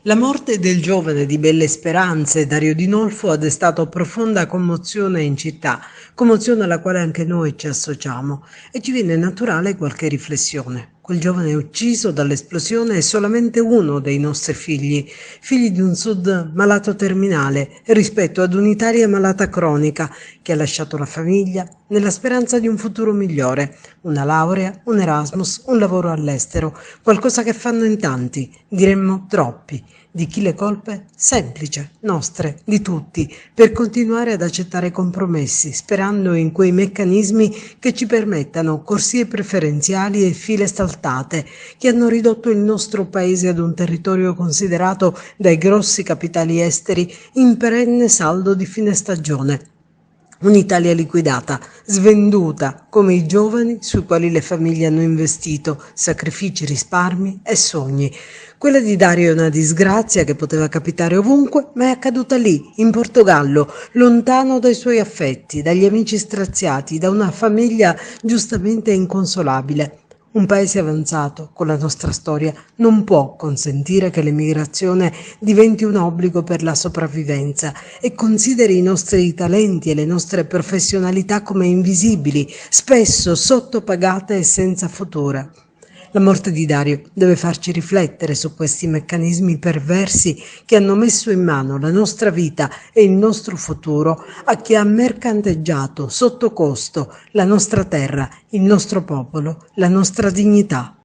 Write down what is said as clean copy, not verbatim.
La morte del giovane di belle speranze Dario Dinolfo ha destato profonda commozione in città, commozione alla quale anche noi ci associamo, e ci viene naturale qualche riflessione. Quel giovane ucciso dall'esplosione è solamente uno dei nostri figli, figli di un sud malato terminale rispetto ad un'Italia malata cronica che ha lasciato la famiglia nella speranza di un futuro migliore, una laurea, un Erasmus, un lavoro all'estero, qualcosa che fanno in tanti, diremmo troppi. Di chi le colpe? Semplice, nostre, di tutti, per continuare ad accettare compromessi, sperando in quei meccanismi che ci permettano corsie preferenziali e file saltate, che hanno ridotto il nostro paese ad un territorio considerato dai grossi capitali esteri in perenne saldo di fine stagione. Un'Italia liquidata, svenduta, come i giovani sui quali le famiglie hanno investito sacrifici, risparmi e sogni. Quella di Dario è una disgrazia che poteva capitare ovunque, ma è accaduta lì, in Portogallo, lontano dai suoi affetti, dagli amici straziati, da una famiglia giustamente inconsolabile. Un paese avanzato, con la nostra storia, non può consentire che l'emigrazione diventi un obbligo per la sopravvivenza e consideri i nostri talenti e le nostre professionalità come invisibili, spesso sottopagate e senza futuro. La morte di Dario deve farci riflettere su questi meccanismi perversi che hanno messo in mano la nostra vita e il nostro futuro a chi ha mercanteggiato sotto costo la nostra terra, il nostro popolo, la nostra dignità.